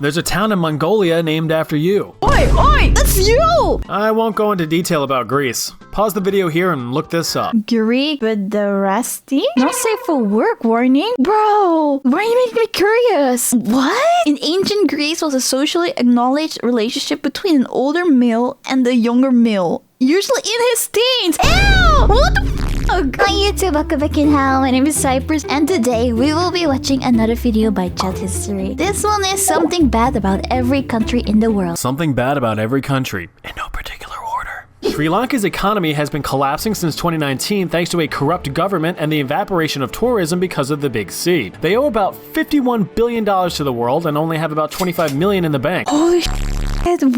There's a town in Mongolia named after you. Oi, that's you! I won't go into detail about Greece. Pause the video here and look this up. Greek with the rusty? Not safe for work warning? Bro, why are you making me curious? What? In ancient Greece was a socially acknowledged relationship between an older male and a younger male. Usually in his teens. Ew! What the fuck? Hi YouTube, welcome back in how. My name is Cypress and today we will be watching another video by Chat History. This one is something bad about every country in the world. Something bad about every country, in no particular order. Sri Lanka's economy has been collapsing since 2019 thanks to a corrupt government and the evaporation of tourism because of the Big C. They owe about $51 billion to the world and only have about 25 million in the bank. Holy shit,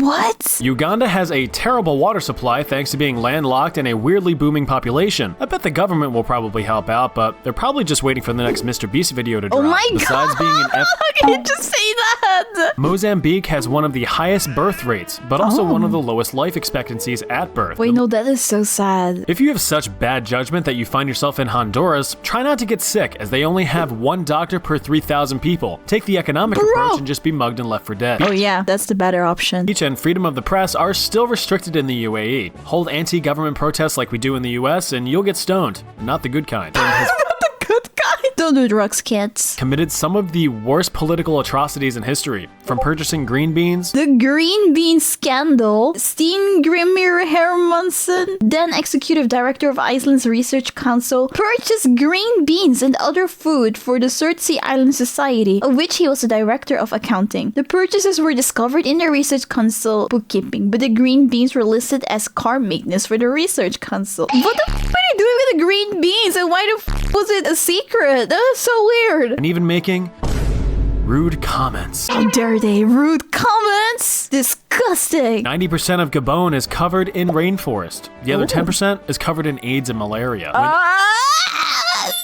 what? Uganda has a terrible water supply thanks to being landlocked and a weirdly booming population. I bet the government will probably help out, but they're probably just waiting for the next Mr. Beast video to drop. Oh my Besides god! being an How can you just say that? Mozambique has one of the highest birth rates, but also one of the lowest life expectancies at birth. Wait, no, that is so sad. If you have such bad judgment that you find yourself in Honduras, try not to get sick, as they only have one doctor per 3,000 people. Take the economic approach and just be mugged and left for dead. Oh yeah, that's the better option. Speech and freedom of the press are still restricted in the UAE. Hold anti-government protests like we do in the US and you'll get stoned. Not the good kind. Don't do drugs, kids. Committed some of the worst political atrocities in history, from purchasing green beans. The green bean scandal. Steen Grimir Hermansson, then executive director of Iceland's Research Council, purchased green beans and other food for the Surtsey Island Society, of which he was the director of accounting. The purchases were discovered in the Research Council bookkeeping, but the green beans were listed as car maintenance for the Research Council. What the f*** are you doing with the green beans, and why the f*** was it a secret? That was so weird. And even making rude comments. How dare they? Rude comments? Disgusting. 90% of Gabon is covered in rainforest. The other 10% is covered in AIDS and malaria.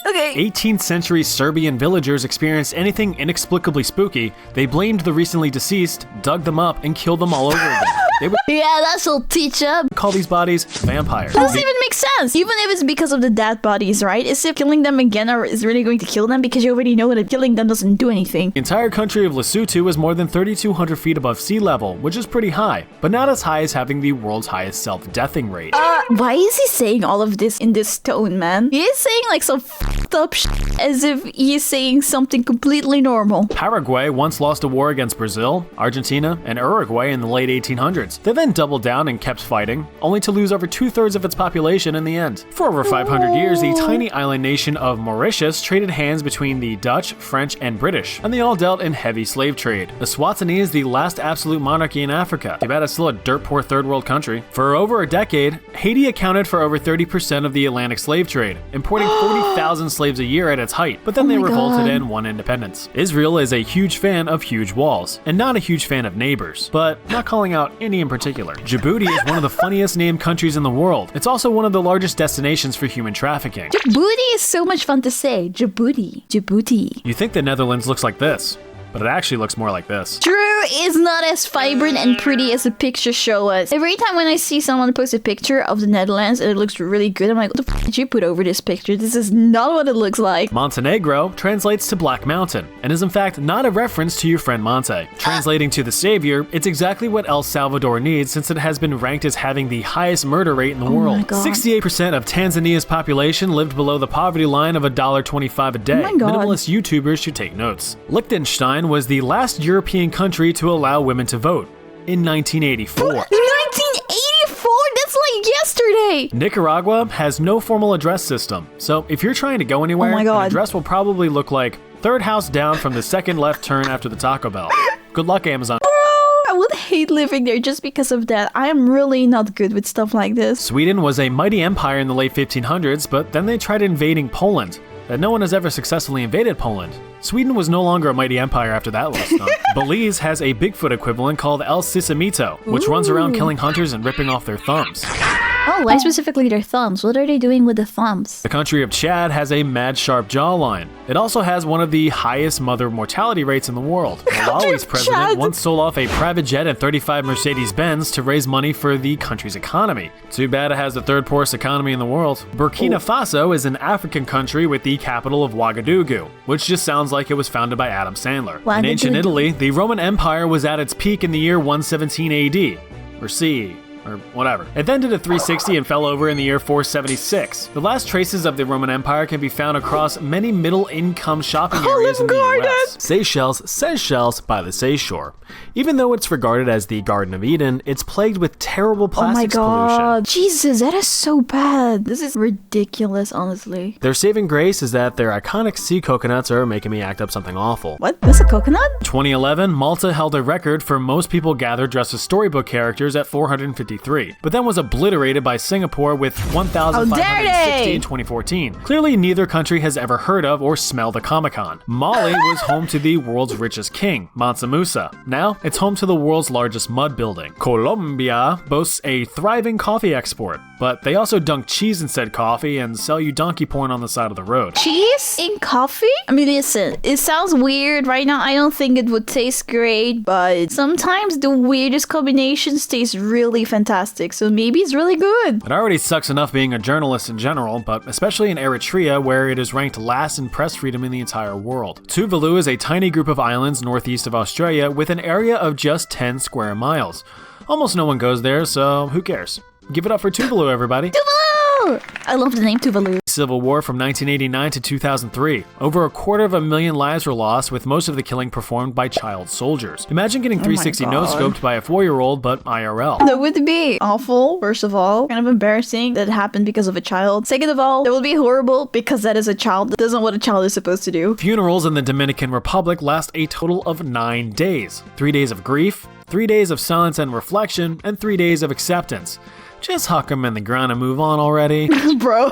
Okay. 18th century Serbian villagers experienced anything inexplicably spooky, they blamed the recently deceased, dug them up, and killed them all over again. They would Yeah, that'll teach them. call these bodies vampires. That doesn't even make sense. Even if it's because of the dead bodies, right? Is it killing them again or is really going to kill them? Because you already know that killing them doesn't do anything. The entire country of Lesotho is more than 3,200 feet above sea level, which is pretty high, but not as high as having the world's highest self-deathing rate. Why is he saying all of this in this tone, man? He is saying like some f***ed up shit as if he is saying something completely normal. Paraguay once lost a war against Brazil, Argentina, and Uruguay in the late 1800s. They then doubled down and kept fighting, only to lose over 2/3 of its population in the end. For over 500 years, the tiny island nation of Mauritius traded hands between the Dutch, French, and British, and they all dealt in heavy slave trade. Eswatini is the last absolute monarchy in Africa. Too bad it's still a dirt poor third world country. For over a decade, Haiti accounted for over 30% of the Atlantic slave trade, importing 40,000 slaves a year at its height, but then they revolted and won independence. Israel is a huge fan of huge walls, and not a huge fan of neighbors, but not calling out any in particular. Djibouti is one of the funniest named countries in the world. It's also one of the largest destinations for human trafficking. Djibouti is so much fun to say. Djibouti. Djibouti. You think the Netherlands looks like this, but it actually looks more like this. True is not as vibrant and pretty as the pictures show us. Every time when I see someone post a picture of the Netherlands and it looks really good, I'm like, what the f did you put over this picture? This is not what it looks like. Montenegro translates to Black Mountain, and is in fact not a reference to your friend Monte. Translating to the savior, it's exactly what El Salvador needs since it has been ranked as having the highest murder rate in the world. 68% of Tanzania's population lived below the poverty line of $1.25 a day. Minimalist YouTubers should take notes. Liechtenstein was the last European country to allow women to vote in 1984. 1984? That's like yesterday! Nicaragua has no formal address system, so if you're trying to go anywhere, an address will probably look like third house down from the second left turn after the Taco Bell. Good luck, Amazon. I would hate living there just because of that. I am really not good with stuff like this. Sweden was a mighty empire in the late 1500s, but then they tried invading Poland. That no one has ever successfully invaded Poland. Sweden was no longer a mighty empire after that little stunt. Belize has a Bigfoot equivalent called El Sisamito, which runs around killing hunters and ripping off their thumbs. Oh, why specifically their thumbs? What are they doing with the thumbs? The country of Chad has a mad sharp jawline. It also has one of the highest mother mortality rates in the world. Malawi's president once sold off a private jet and 35 Mercedes-Benz to raise money for the country's economy. Too bad it has the third poorest economy in the world. Burkina Faso is an African country with the capital of Ouagadougou, which just sounds like it was founded by Adam Sandler. In ancient Italy, the Roman Empire was at its peak in the year 117 AD, or CE. Or whatever. It then did a 360 and fell over in the year 476. The last traces of the Roman Empire can be found across many middle-income shopping areas in the US. Seychelles by the seashore. Even though it's regarded as the Garden of Eden, it's plagued with terrible plastics pollution. Jesus, that is so bad. This is ridiculous, honestly. Their saving grace is that their iconic sea coconuts are making me act up something awful. What? That's a coconut? 2011, Malta held a record for most people gathered dressed as storybook characters at 453, but then was obliterated by Singapore with 1,560 in 2014. Clearly, neither country has ever heard of or smelled a Comic-Con. Mali was home to the world's richest king, Mansa Musa. Now, it's home to the world's largest mud building. Colombia boasts a thriving coffee export, but they also dunk cheese in said coffee and sell you donkey porn on the side of the road. Cheese in coffee? I mean, listen, it sounds weird right now. I don't think it would taste great, but sometimes the weirdest combinations taste really fantastic, so maybe it's really good. It already sucks enough being a journalist in general, but especially in Eritrea, where it is ranked last in press freedom in the entire world. Tuvalu is a tiny group of islands northeast of Australia with an area of just 10 square miles. Almost no one goes there, so who cares? Give it up for Tuvalu, everybody. Tuvalu! I love the name Tuvalu. Civil War from 1989 to 2003. Over 250,000 lives were lost, with most of the killing performed by child soldiers. Imagine getting 360 no-scoped by a 4-year-old, but IRL. That would be awful, first of all. Kind of embarrassing that it happened because of a child. Second of all, that would be horrible because that is a child. That isn't what a child is supposed to do. Funerals in the Dominican Republic last a total of 9 days. 3 days of grief, 3 days of silence and reflection, and 3 days of acceptance. Just huck them in the ground and move on already. Bro.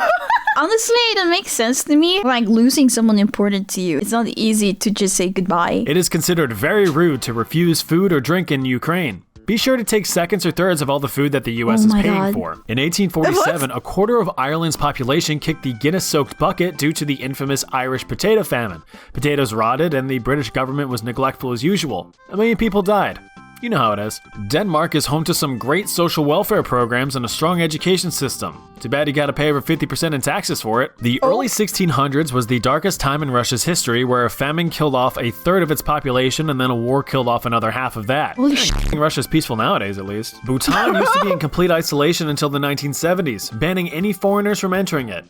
Honestly, that makes sense to me. Like losing someone important to you. It's not easy to just say goodbye. It is considered very rude to refuse food or drink in Ukraine. Be sure to take seconds or thirds of all the food that the US is paying for. In 1847, a quarter of Ireland's population kicked the Guinness-soaked bucket due to the infamous Irish potato famine. Potatoes rotted and the British government was neglectful as usual. 1 million people died. You know how it is. Denmark is home to some great social welfare programs and a strong education system. Too bad you gotta pay over 50% in taxes for it. The early 1600s was the darkest time in Russia's history, where a famine killed off a third of its population and then a war killed off another half of that. Holy shit. Russia's peaceful nowadays, at least. Bhutan used to be in complete isolation until the 1970s, banning any foreigners from entering it.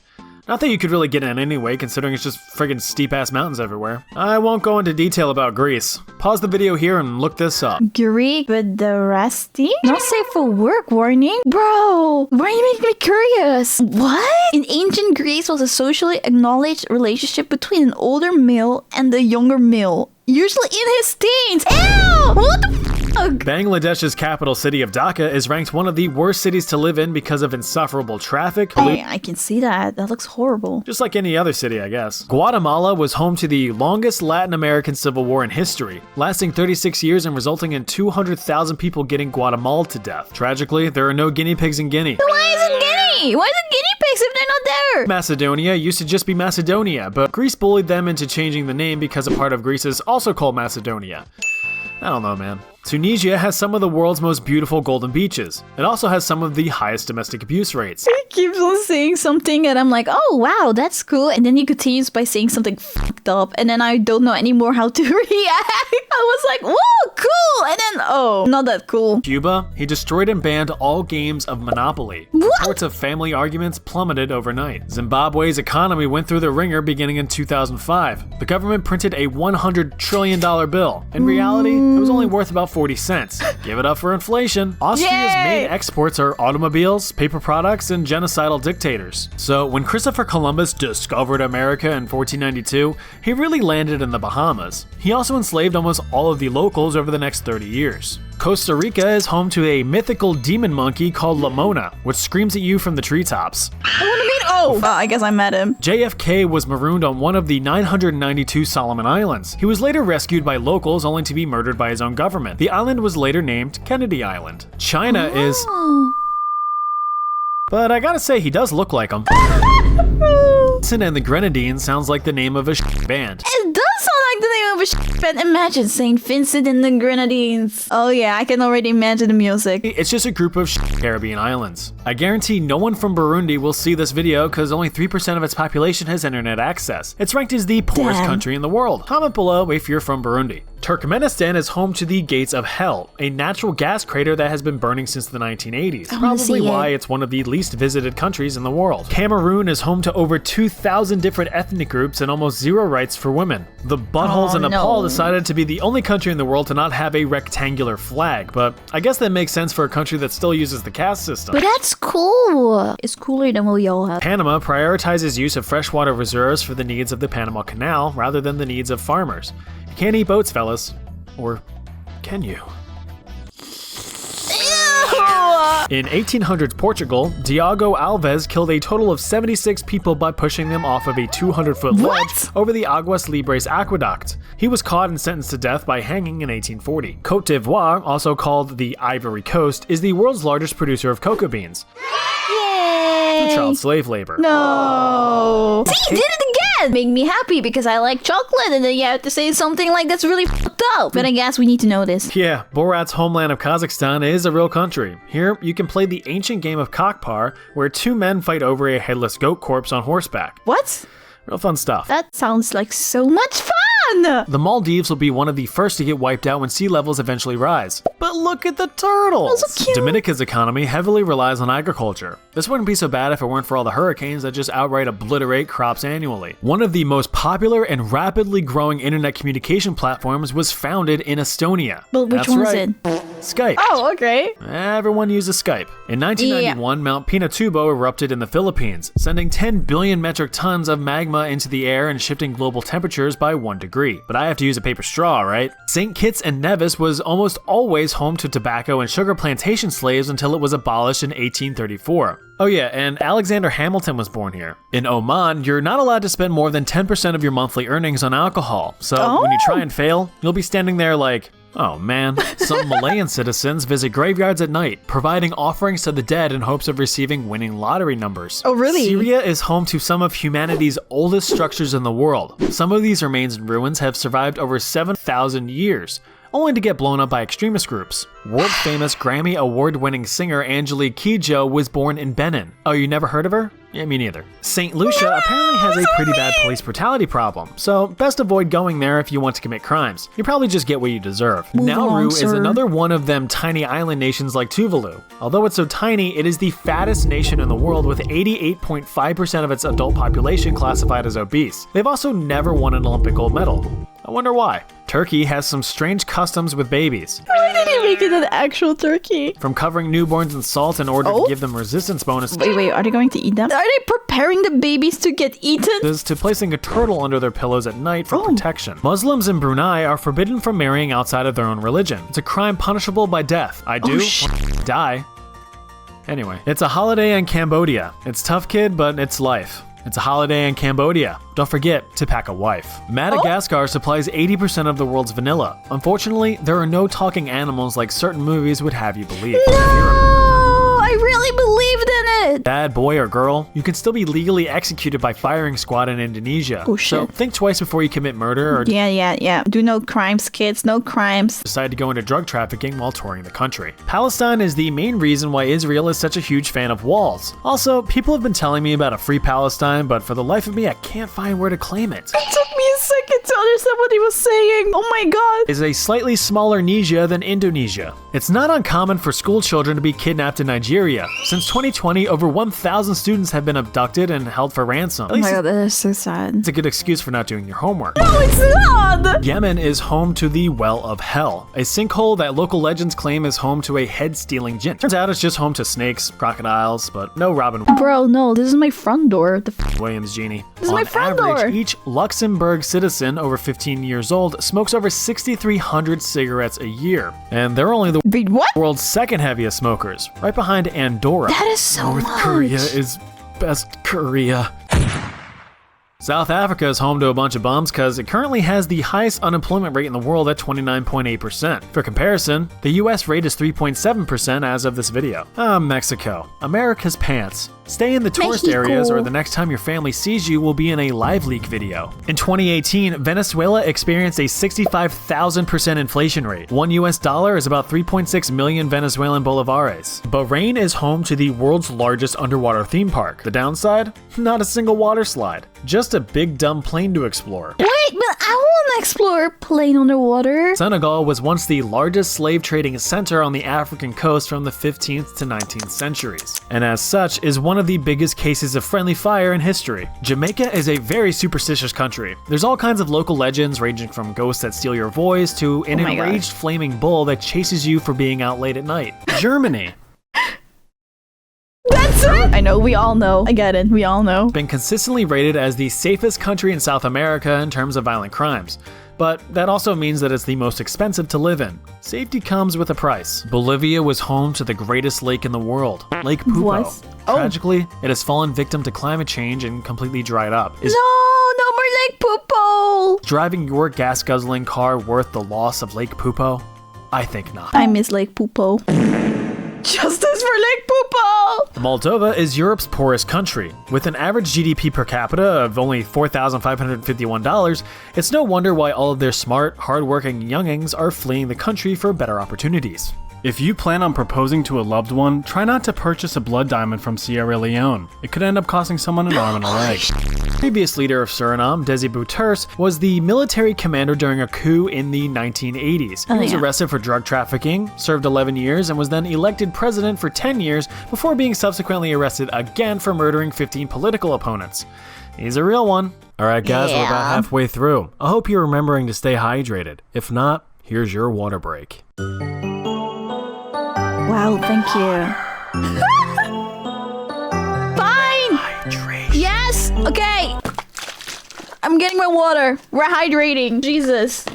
Not that you could really get in anyway, considering it's just friggin' steep-ass mountains everywhere. I won't go into detail about Greece. Pause the video here and look this up. Greek with the rusty? Not safe for work warning? Bro, why are you making me curious? What? In ancient Greece was a socially acknowledged relationship between an older male and a younger male. Usually in his teens. Ew! What the fuck? Bangladesh's capital city of Dhaka is ranked one of the worst cities to live in because of insufferable traffic, pollution. I can see that. That looks horrible. Just like any other city, I guess. Guatemala was home to the longest Latin American civil war in history, lasting 36 years and resulting in 200,000 people getting Guatemala to death. Tragically, there are no guinea pigs in Guinea. Why is it Guinea? Why is it guinea pigs if they're not there? Macedonia used to just be Macedonia, but Greece bullied them into changing the name because a part of Greece is also called Macedonia. I don't know, man. Tunisia has some of the world's most beautiful golden beaches. It also has some of the highest domestic abuse rates. He keeps on saying something and I'm like, oh wow, that's cool. And then he continues by saying something fucked up. And then I don't know anymore how to react. I was like, whoa, cool. And then, oh, not that cool. Cuba, he destroyed and banned all games of Monopoly. What? Reports of family arguments plummeted overnight. Zimbabwe's economy went through the ringer beginning in 2005. The government printed a $100 trillion bill. In reality, it was only worth about 40 cents. Give it up for inflation. Austria's main exports are automobiles, paper products, and genocidal dictators. So when Christopher Columbus discovered America in 1492, he really landed in the Bahamas. He also enslaved almost all of the locals over the next 30 years. Costa Rica is home to a mythical demon monkey called Lamona, which screams at you from the treetops. I want to meet. Oh, I guess I met him. JFK was marooned on one of the 992 Solomon Islands. He was later rescued by locals only to be murdered by his own government. The island was later named Kennedy Island. China is... But I gotta say, he does look like him. Vincent and the Grenadines sounds like the name of a band. It does sound like the name of a band. Imagine St. Vincent and the Grenadines. Oh yeah, I can already imagine the music. It's just a group of Caribbean islands. I guarantee no one from Burundi will see this video because only 3% of its population has internet access. It's ranked as the poorest country in the world. Comment below if you're from Burundi. Turkmenistan is home to the Gates of Hell, a natural gas crater that has been burning since the 1980s. Probably why it's one of the least visited countries in the world. Cameroon is home to over 2,000 different ethnic groups and almost zero rights for women. The buttholes in Nepal decided to be the only country in the world to not have a rectangular flag, but I guess that makes sense for a country that still uses the caste system. But that's cool. It's cooler than what we all have. Panama prioritizes use of freshwater reserves for the needs of the Panama Canal rather than the needs of farmers. You can't eat boats, fellas. Or can you? In 1800s Portugal, Diogo Alves killed a total of 76 people by pushing them off of a 200-foot ledge over the Aguas Libres aqueduct. He was caught and sentenced to death by hanging in 1840. Côte d'Ivoire, also called the Ivory Coast, is the world's largest producer of cocoa beans. Child slave labor. No. See, you did it again. Make me happy because I like chocolate, and then you have to say something like that's really fucked up. But I guess we need to know this. Yeah, Borat's homeland of Kazakhstan is a real country. Here, you can play the ancient game of Kokpar, where two men fight over a headless goat corpse on horseback. What? Real fun stuff. That sounds like so much fun. The Maldives will be one of the first to get wiped out when sea levels eventually rise. But look at the turtles! So cute. Dominica's economy heavily relies on agriculture. This wouldn't be so bad if it weren't for all the hurricanes that just outright obliterate crops annually. One of the most popular and rapidly growing internet communication platforms was founded in Estonia. But which one was it? Skype. Oh, okay. Everyone uses Skype. In 1991, Mount Pinatubo erupted in the Philippines, sending 10 billion metric tons of magma into the air and shifting global temperatures by 1 degree. But I have to use a paper straw, right? St. Kitts and Nevis was almost always home to tobacco and sugar plantation slaves until it was abolished in 1834. Oh yeah, and Alexander Hamilton was born here. In Oman, you're not allowed to spend more than 10% of your monthly earnings on alcohol. So when you try and fail, you'll be standing there like, oh man. Some Malayan citizens visit graveyards at night, providing offerings to the dead in hopes of receiving winning lottery numbers. Oh really? Syria is home to some of humanity's oldest structures in the world. Some of these remains and ruins have survived over 7,000 years, only to get blown up by extremist groups. World-famous Grammy award-winning singer Angelique Kidjo was born in Benin. Oh, you never heard of her? Yeah, me neither. St. Lucia apparently has a pretty bad police brutality problem, so best avoid going there if you want to commit crimes. You probably just get what you deserve. Nauru is another one of them tiny island nations like Tuvalu. Although it's so tiny, it is the fattest nation in the world with 88.5% of its adult population classified as obese. They've also never won an Olympic gold medal. I wonder why. Turkey has some strange customs with babies. Why did he make it an actual turkey? From covering newborns in salt in order to give them resistance bonuses. Wait, are they going to eat them? Are they preparing the babies to get eaten? To placing a turtle under their pillows at night for protection. Muslims in Brunei are forbidden from marrying outside of their own religion. It's a crime punishable by death. I do die. Anyway, it's a holiday in Cambodia. It's tough, kid, but it's life. It's a holiday in Cambodia. Don't forget to pack a wife. Madagascar supplies 80% of the world's vanilla. Unfortunately, there are no talking animals like certain movies would have you believe. No, I really believed in it. Bad boy or girl, you can still be legally executed by firing squad in Indonesia. Oh shit. So think twice before you commit murder or Yeah. Do no crimes, kids. No crimes. decide to go into drug trafficking while touring the country. Palestine is the main reason why Israel is such a huge fan of walls. Also, people have been telling me about a free Palestine, but for the life of me, I can't find where to claim it. It took me a second to understand what he was saying. Oh my god. Is a slightly smaller Nesia than Indonesia. It's not uncommon for school children to be kidnapped in Nigeria. Since 2020, over 1,000 students have been abducted and held for ransom. Oh my god, that is so sad. It's a good excuse for not doing your homework. No, it's not! Yemen is home to the Well of Hell, a sinkhole that local legends claim is home to a head-stealing jinn. Turns out it's just home to snakes, crocodiles, but no Robin Bro, no, this is my front door. Williams genie. This is my front door. Each Luxembourg citizen over 15 years old smokes over 6,300 cigarettes a year. And they're only the Wait, what? world's second heaviest smokers, right behind Andorra. That is so North much. Korea is best Korea. South Africa is home to a bunch of bums because it currently has the highest unemployment rate in the world at 29.8%. For comparison, the US rate is 3.7% as of this video. Mexico. America's pants. Stay in the tourist areas or the next time your family sees you will be in a live leak video. In 2018, Venezuela experienced a 65,000% inflation rate. $1 is about 3.6 million Venezuelan bolívares. Bahrain is home to the world's largest underwater theme park. The downside? Not a single water slide. Just a big dumb plane to explore. Wait, but I want to explore plane underwater. Senegal was once the largest slave trading center on the African coast from the 15th to 19th centuries, and as such is one of the biggest cases of friendly fire in history. Jamaica is a very superstitious country. There's all kinds of local legends ranging from ghosts that steal your voice to an enraged flaming bull that chases you for being out late at night. Germany. That's it! I know, we all know. I get it, we all know. Been consistently rated as the safest country in South America in terms of violent crimes. But that also means that it's the most expensive to live in. Safety comes with a price. Bolivia was home to the greatest lake in the world, Lake Pupo. What? Tragically, it has fallen victim to climate change and completely dried up. Is No more Lake Pupo! driving your gas-guzzling car worth the loss of Lake Pupo? I think not. I miss Lake Pupo. Justice for Lake Pupo! Moldova is Europe's poorest country. With an average GDP per capita of only $4,551, it's no wonder why all of their smart, hardworking youngings are fleeing the country for better opportunities. If you plan on proposing to a loved one, try not to purchase a blood diamond from Sierra Leone. It could end up costing someone an arm and a leg. Previous leader of Suriname, Desi Bouterse, was the military commander during a coup in the 1980s. He was arrested for drug trafficking, served 11 years, and was then elected president for 10 years before being subsequently arrested again for murdering 15 political opponents. He's a real one. Alright guys, we're about halfway through. I hope you're remembering to stay hydrated. If not, here's your water break. Wow, thank you. Fine! Hydration. Yes! Okay! I'm getting my water. We're hydrating. Jesus.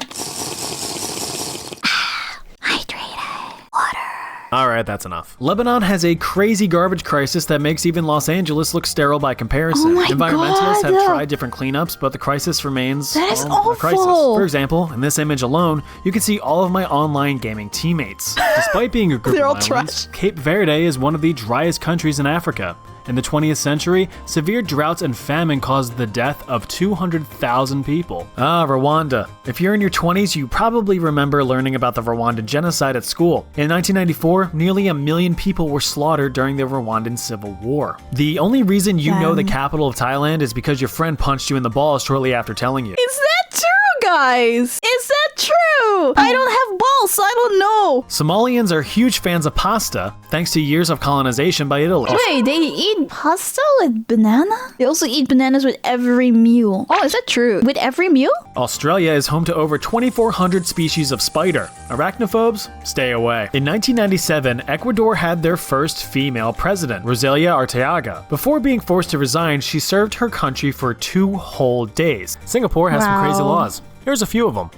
Alright, that's enough. Lebanon has a crazy garbage crisis that makes even Los Angeles look sterile by comparison. Oh my Environmentalists God. have tried different cleanups, but the crisis remains That is a crisis. awful. For example, in this image alone, you can see all of my online gaming teammates. Despite being a group They're of all islands, trash. Cape Verde is one of the driest countries in Africa. In the 20th century, severe droughts and famine caused the death of 200,000 people. Rwanda. If you're in your 20s, you probably remember learning about the Rwandan genocide at school. In 1994, nearly 1 million people were slaughtered during the Rwandan Civil War. The only reason you know the capital of Thailand is because your friend punched you in the balls shortly after telling you. Is that true, guys? Is that true? I don't have balls, so I don't know. Somalians are huge fans of pasta, thanks to years of colonization by Italy. Wait, they eat pasta with banana? They also eat bananas with every meal. Oh, is that true? With every meal? Australia is home to over 2,400 species of spider. Arachnophobes? Stay away. In 1997, Ecuador had their first female president, Rosalia Arteaga. Before being forced to resign, she served her country for 2 whole days. Singapore has some crazy laws. Here's a few of them.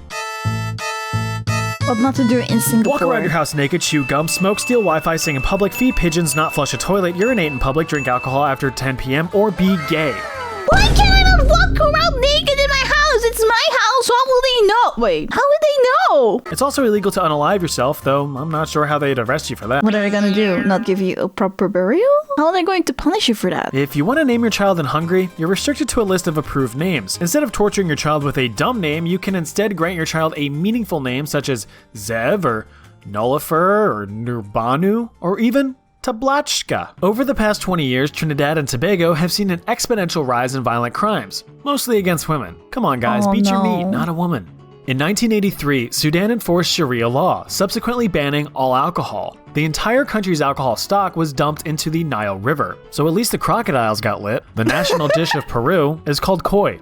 What not to do in Singapore? Walk around your house naked, chew gum, smoke, steal Wi-Fi, sing in public, feed pigeons, not flush a toilet, urinate in public, drink alcohol after 10 p.m., or be gay. Why can't I not walk around naked in my house? It's my house. How will they know? Wait, how would they know? It's also illegal to unalive yourself, though I'm not sure how they'd arrest you for that. What are they gonna do? Not give you a proper burial? How are they going to punish you for that? If you want to name your child in Hungary, you're restricted to a list of approved names. Instead of torturing your child with a dumb name, you can instead grant your child a meaningful name such as Zev or Nolifer or Nurbanu or even Tablachka. Over the past 20 years, Trinidad and Tobago have seen an exponential rise in violent crimes, mostly against women. Come on guys, beat your meat, not a woman. In 1983, Sudan enforced Sharia law, subsequently banning all alcohol. The entire country's alcohol stock was dumped into the Nile River, so at least the crocodiles got lit. The national dish of Peru is called koi.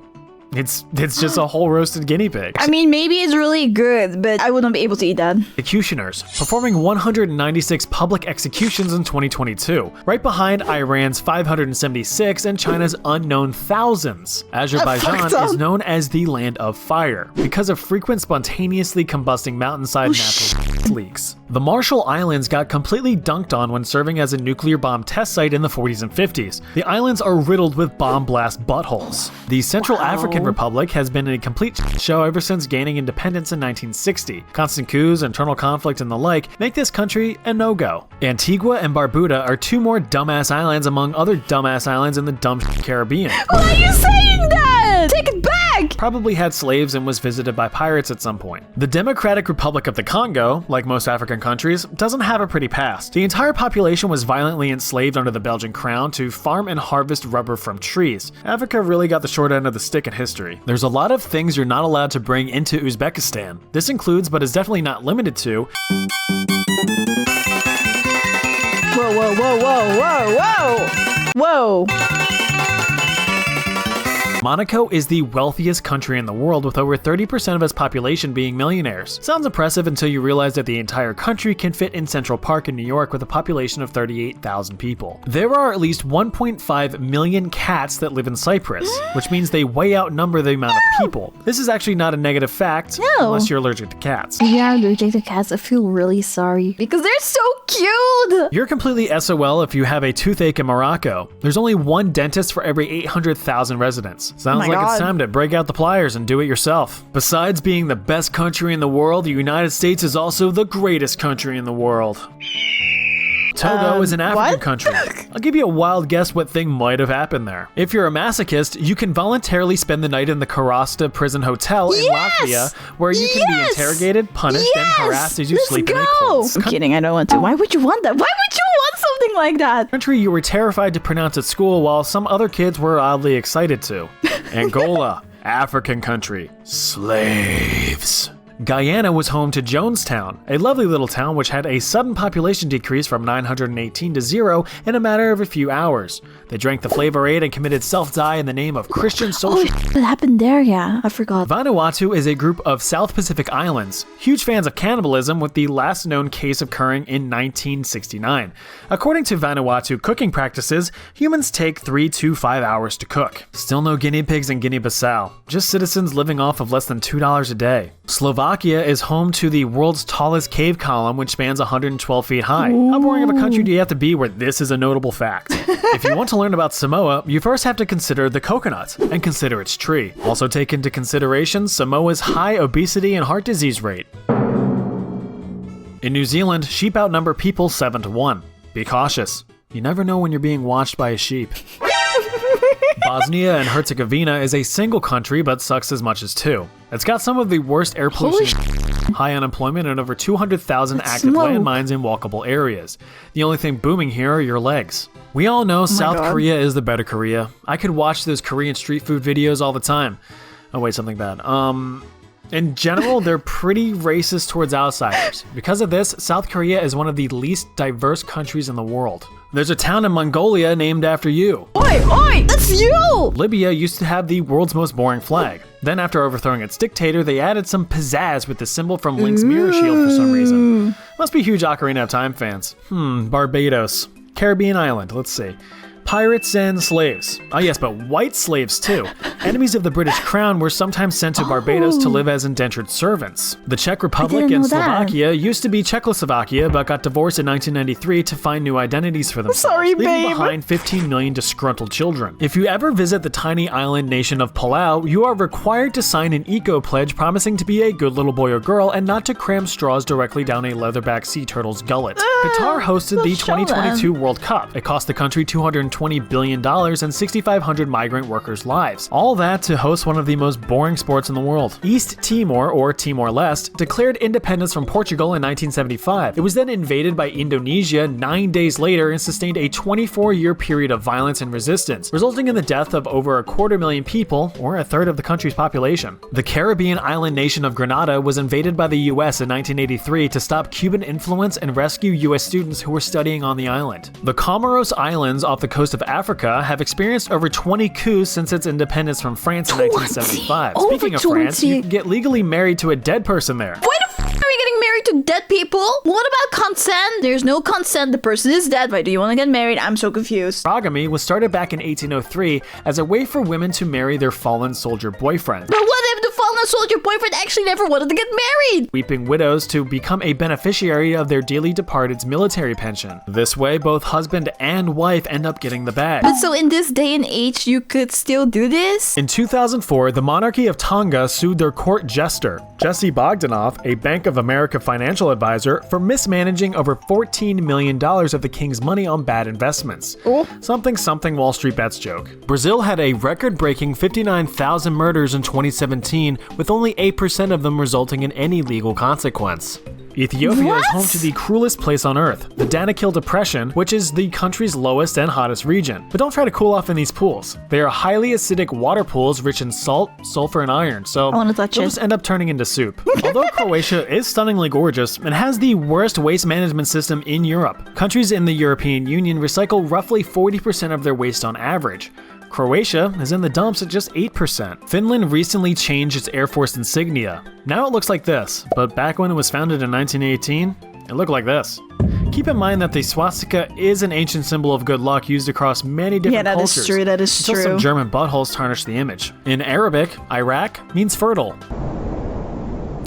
It's just a whole roasted guinea pig. I mean, maybe it's really good, but I wouldn't be able to eat that. Executioners, performing 196 public executions in 2022, right behind Iran's 576 and China's unknown thousands. Azerbaijan is known as the land of fire because of frequent spontaneously combusting mountainside natural. leaks. The Marshall Islands got completely dunked on when serving as a nuclear bomb test site in the 40s and 50s. The islands are riddled with bomb blast buttholes. The Central African Republic has been a complete show ever since gaining independence in 1960. Constant coups, internal conflict, and the like make this country a no-go. Antigua and Barbuda are two more dumbass islands among other dumbass islands in the dumb Caribbean. Why are you saying that? Take it back! Probably had slaves and was visited by pirates at some point. The Democratic Republic of the Congo, like most African countries, doesn't have a pretty past. The entire population was violently enslaved under the Belgian crown to farm and harvest rubber from trees. Africa really got the short end of the stick in history. There's a lot of things you're not allowed to bring into Uzbekistan. This includes, but is definitely not limited to, Whoa, whoa, whoa, whoa, whoa, whoa! Whoa! Monaco is the wealthiest country in the world with over 30% of its population being millionaires. Sounds impressive until you realize that the entire country can fit in Central Park in New York with a population of 38,000 people. There are at least 1.5 million cats that live in Cyprus, which means they way outnumber the amount of people. This is actually not a negative fact, unless you're allergic to cats. If you're allergic to cats, I feel really sorry. Because they're so cute! You're completely SOL if you have a toothache in Morocco. There's only one dentist for every 800,000 residents. Sounds like it's time to break out the pliers and do it yourself. Besides being the best country in the world, the United States is also the greatest country in the world. Togo is an African country. I'll give you a wild guess what thing might have happened there. If you're a masochist, you can voluntarily spend the night in the Karasta prison hotel in Latvia, where you can be interrogated, punished, and harassed as you sleep in a cold. I'm kidding, I don't want to. Why would you want that? Why would you want something like that? Country you were terrified to pronounce at school while some other kids were oddly excited to. Angola, African country. Slaves. Guyana was home to Jonestown, a lovely little town which had a sudden population decrease from 918 to 0 in a matter of a few hours. They drank the Flavor Aid and committed self-die in the name of Christian social. What happened there? Yeah, I forgot. Vanuatu is a group of South Pacific islands, huge fans of cannibalism, with the last known case occurring in 1969. According to Vanuatu cooking practices, humans take 3 to 5 hours to cook. Still no guinea pigs in Guinea-Bissau, just citizens living off of less than $2 a day. Slovakia is home to the world's tallest cave column, which spans 112 feet high. How boring of a country do you have to be where this is a notable fact? If you want to learn about Samoa, you first have to consider the coconut and consider its tree. Also take into consideration Samoa's high obesity and heart disease rate. In New Zealand, sheep outnumber people 7 to 1. Be cautious. You never know when you're being watched by a sheep. Bosnia and Herzegovina is a single country but sucks as much as two. It's got some of the worst air pollution, high unemployment, and over 200,000 active landmines in walkable areas. The only thing booming here are your legs. We all know South Korea is the better Korea. I could watch those Korean street food videos all the time. Oh wait, something bad. In general, they're pretty racist towards outsiders. Because of this, South Korea is one of the least diverse countries in the world. There's a town in Mongolia named after you. Oi, oi, that's you! Libya used to have the world's most boring flag. Then after overthrowing its dictator, they added some pizzazz with the symbol from Link's mirror shield for some reason. Must be huge Ocarina of Time fans. Barbados. Caribbean island, let's see. Pirates and slaves. Oh yes, but white slaves too. Enemies of the British Crown were sometimes sent to Barbados to live as indentured servants. The Czech Republic and Slovakia used to be Czechoslovakia, but got divorced in 1993 to find new identities for themselves, leaving behind 15 million disgruntled children. If you ever visit the tiny island nation of Palau, you are required to sign an eco-pledge promising to be a good little boy or girl and not to cram straws directly down a leatherback sea turtle's gullet. Qatar hosted the 2022 World Cup. It cost the country $220 billion and 6,500 migrant workers' lives. All that to host one of the most boring sports in the world. East Timor, or Timor-Leste, declared independence from Portugal in 1975. It was then invaded by Indonesia 9 days later and sustained a 24-year period of violence and resistance, resulting in the death of over 250,000 people, or a third of the country's population. The Caribbean island nation of Grenada was invaded by the US in 1983 to stop Cuban influence and rescue US students who were studying on the island. The Comoros Islands off the coast of Africa have experienced over 20 coups since its independence from France in 1975. Speaking of France, you can get legally married to a dead person there. Why the f are we getting married to dead people? What about consent? There's no consent, the person is dead. Why do you want to get married? I'm so confused. Monogamy was started back in 1803 as a way for women to marry their fallen soldier boyfriend. But what if the fallen soldier boyfriend actually never wanted to get married. Weeping widows to become a beneficiary of their dearly departed's military pension. This way, both husband and wife end up getting the bag. But so in this day and age, you could still do this? In 2004, the monarchy of Tonga sued their court jester, Jesse Bogdanoff, a Bank of America financial advisor, for mismanaging over $14 million of the king's money on bad investments. Oh. Something Wall Street bets joke. Brazil had a record-breaking 59,000 murders in 2017, with only 8% of them resulting in any legal consequence. Ethiopia is home to the cruelest place on earth, the Danakil Depression, which is the country's lowest and hottest region. But don't try to cool off in these pools. They are highly acidic water pools rich in salt, sulfur, and iron, so I wanna touch they'll it. just end up turning into soup. Although Croatia is stunningly gorgeous and has the worst waste management system in Europe, countries in the European Union recycle roughly 40% of their waste on average. Croatia is in the dumps at just 8%. Finland recently changed its Air Force insignia. Now it looks like this, but back when it was founded in 1918, it looked like this. Keep in mind that the swastika is an ancient symbol of good luck used across many different cultures. That is true, that is until true. some German buttholes tarnish the image. In Arabic, Iraq means fertile.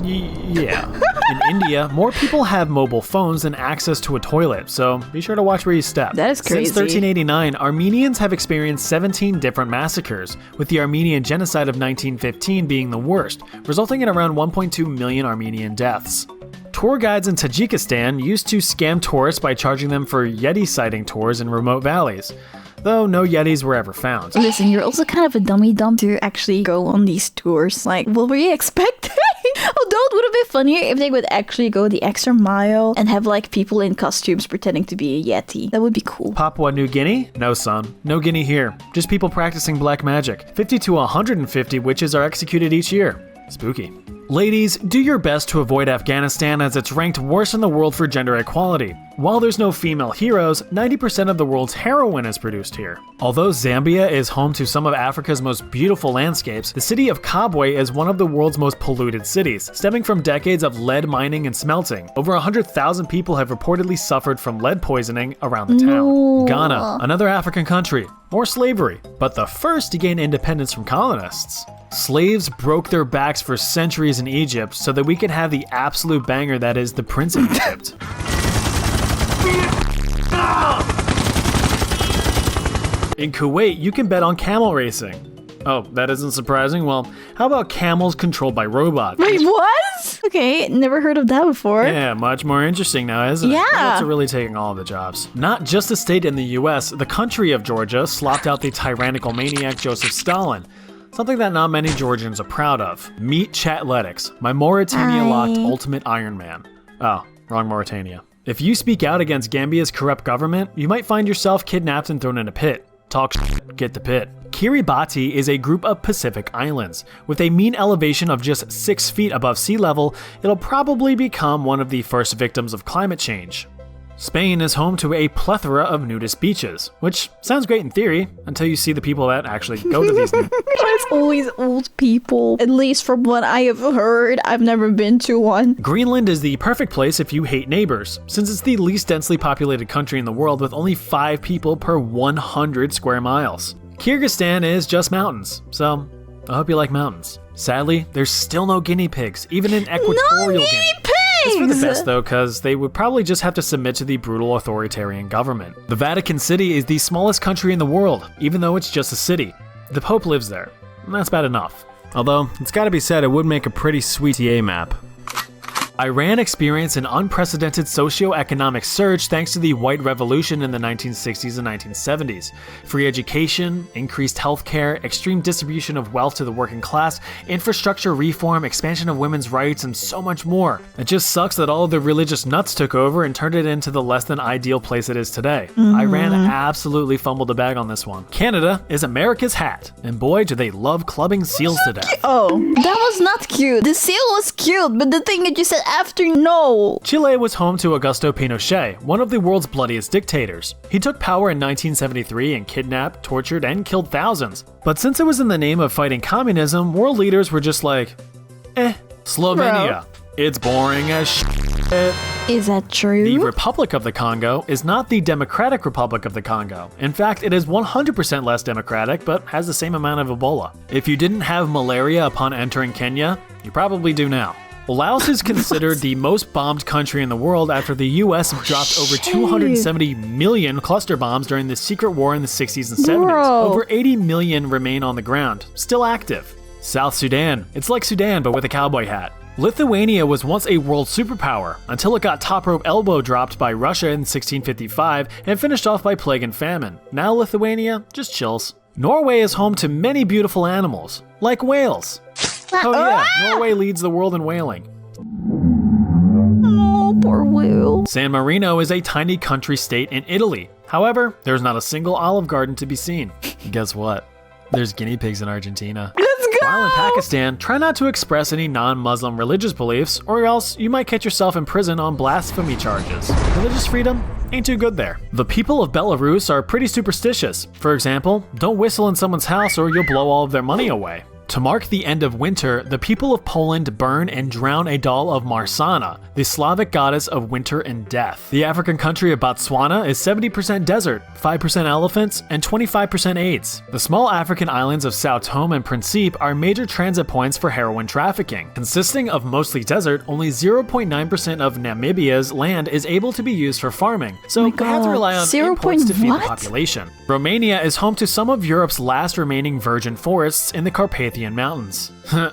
Yeah. In India, more people have mobile phones than access to a toilet, so be sure to watch where you step. That is crazy. Since 1389, Armenians have experienced 17 different massacres, with the Armenian genocide of 1915 being the worst, resulting in around 1.2 million Armenian deaths. Tour guides in Tajikistan used to scam tourists by charging them for Yeti sighting tours in remote valleys, though no Yetis were ever found. Listen, you're also kind of a dummy-dumb to actually go on these tours. Like, what were you expecting? Although it would have been funnier if they would actually go the extra mile and have like people in costumes pretending to be a Yeti. That would be cool. Papua New Guinea? No, son. No Guinea here. Just people practicing black magic. 50 to 150 witches are executed each year. Spooky. Ladies, do your best to avoid Afghanistan as it's ranked worst in the world for gender equality. While there's no female heroes, 90% of the world's heroin is produced here. Although Zambia is home to some of Africa's most beautiful landscapes, the city of Kabwe is one of the world's most polluted cities, stemming from decades of lead mining and smelting. Over 100,000 people have reportedly suffered from lead poisoning around the town. No. Ghana, another African country. More slavery, but the first to gain independence from colonists. Slaves broke their backs for centuries in Egypt so that we could have the absolute banger that is the Prince of Egypt. In Kuwait, you can bet on camel racing. Oh, that isn't surprising? Well, how about camels controlled by robots? Wait, what? Okay, never heard of that before. Yeah, much more interesting now, isn't it? Yeah. Robots are really taking all of the jobs. Not just a state in the US, the country of Georgia slopped out the tyrannical maniac Joseph Stalin. Something that not many Georgians are proud of. Meet Chatletics, my Mauritania-locked ultimate Iron Man. Oh, wrong Mauritania. If you speak out against Gambia's corrupt government, you might find yourself kidnapped and thrown in a pit. Talk shit, get the pit. Kiribati is a group of Pacific islands. With a mean elevation of just 6 feet above sea level, it'll probably become one of the first victims of climate change. Spain is home to a plethora of nudist beaches, which sounds great in theory until you see the people that actually go to these. It's always old people. At least from what I have heard. I've never been to one. Greenland is the perfect place if you hate neighbors, since it's the least densely populated country in the world with only 5 people per 100 square miles. Kyrgyzstan is just mountains, so I hope you like mountains. Sadly, there's still no guinea pigs, even in equatorial Guinea. It's for the best though, because they would probably just have to submit to the brutal authoritarian government. The Vatican City is the smallest country in the world, even though it's just a city. The Pope lives there, and that's bad enough. Although, it's gotta be said, it would make a pretty sweet TA map. Iran experienced an unprecedented socio-economic surge thanks to the White Revolution in the 1960s and 1970s. Free education, increased healthcare, extreme distribution of wealth to the working class, infrastructure reform, expansion of women's rights, and so much more. It just sucks that all of the religious nuts took over and turned it into the less than ideal place it is today. Iran absolutely fumbled the bag on this one. Canada is America's hat, and boy do they love clubbing seals to death. Oh, that was not cute. The seal was cute, but the thing that you said after, no. Chile was home to Augusto Pinochet, one of the world's bloodiest dictators. He took power in 1973 and kidnapped, tortured, and killed thousands. But since it was in the name of fighting communism, world leaders were just like, Slovenia. It's boring as shit. Is that true? The Republic of the Congo is not the Democratic Republic of the Congo. In fact, it is 100% less democratic, but has the same amount of Ebola. If you didn't have malaria upon entering Kenya, you probably do now. Laos is considered the most bombed country in the world after the US dropped over 270 million cluster bombs during the secret war in the 60s and 70s. Bro. Over 80 million remain on the ground, still active. South Sudan. It's like Sudan, but with a cowboy hat. Lithuania was once a world superpower until it got top rope elbow dropped by Russia in 1655 and finished off by plague and famine. Now Lithuania just chills. Norway is home to many beautiful animals, like whales. Oh yeah, Norway leads the world in whaling. Oh, poor whale. San Marino is a tiny country state in Italy. However, there's not a single olive garden to be seen. Guess what? There's guinea pigs in Argentina. Let's go! While in Pakistan, try not to express any non-Muslim religious beliefs, or else you might catch yourself in prison on blasphemy charges. Religious freedom ain't too good there. The people of Belarus are pretty superstitious. For example, don't whistle in someone's house or you'll blow all of their money away. To mark the end of winter, the people of Poland burn and drown a doll of Marsana, the Slavic goddess of winter and death. The African country of Botswana is 70% desert, 5% elephants, and 25% AIDS. The small African islands of Sao Tome and Principe are major transit points for heroin trafficking. Consisting of mostly desert, only 0.9% of Namibia's land is able to be used for farming, so they have to rely on imports to feed the population. Romania is home to some of Europe's last remaining virgin forests in the Carpathian Mountains.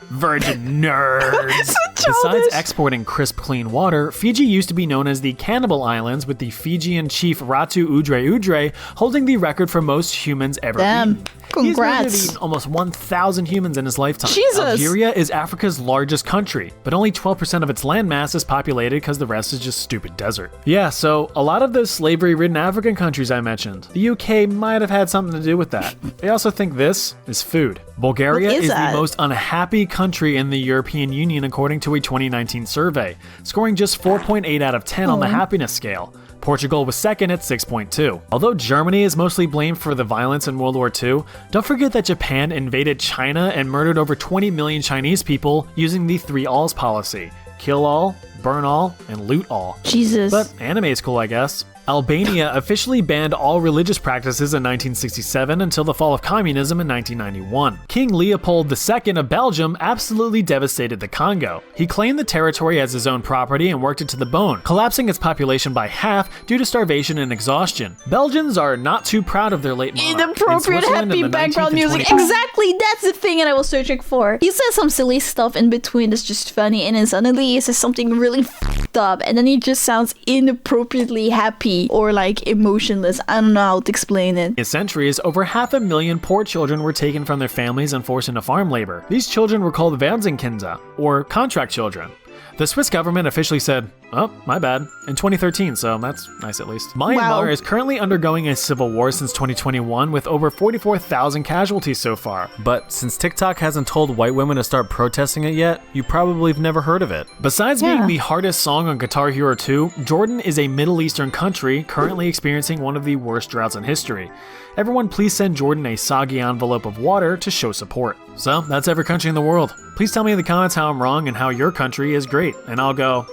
Virgin nerds! Besides exporting crisp, clean water, Fiji used to be known as the Cannibal Islands, with the Fijian chief Ratu Udre Udre holding the record for most humans ever eaten. Congrats. He's eaten almost 1,000 humans in his lifetime. Jesus. Algeria is Africa's largest country, but only 12% of its landmass is populated because the rest is just stupid desert. Yeah, so a lot of those slavery-ridden African countries I mentioned, the UK might have had something to do with that. They also think this is food. Bulgaria is the most unhappy country in the European Union according to a 2019 survey, scoring just 4.8 out of 10 on the happiness scale. Portugal was second at 6.2. Although Germany is mostly blamed for the violence in World War II, don't forget that Japan invaded China and murdered over 20 million Chinese people using the 3 alls policy. Kill all, burn all, and loot all. Jesus. But anime is cool, I guess. Albania officially banned all religious practices in 1967 until the fall of communism in 1991. King Leopold II of Belgium absolutely devastated the Congo. He claimed the territory as his own property and worked it to the bone, collapsing its population by half due to starvation and exhaustion. Belgians are not too proud of their late monarch. Inappropriate happy background music. Exactly, that's the thing that I was searching for. He says some silly stuff in between that's just funny, and then suddenly he says something really f***ed up, and then he just sounds inappropriately happy or like emotionless. I don't know how to explain it. In centuries, over 500,000 poor children were taken from their families and forced into farm labor. These children were called Waisenkinder, or contract children. The Swiss government officially said, oh, my bad, in 2013, so that's nice at least. Myanmar is currently undergoing a civil war since 2021 with over 44,000 casualties so far. But since TikTok hasn't told white women to start protesting it yet, you probably have never heard of it. Besides being the hardest song on Guitar Hero 2, Jordan is a Middle Eastern country currently experiencing one of the worst droughts in history. Everyone please send Jordan a soggy envelope of water to show support. So that's every country in the world. Please tell me in the comments how I'm wrong and how your country is great, and I'll go.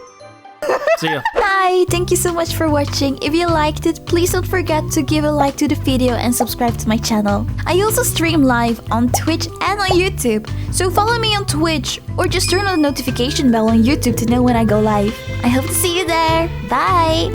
See ya. Hi, thank you so much for watching. If you liked it, please don't forget to give a like to the video and subscribe to my channel. I also stream live on Twitch and on YouTube, so follow me on Twitch or just turn on the notification bell on YouTube to know when I go live. I hope to see you there. Bye!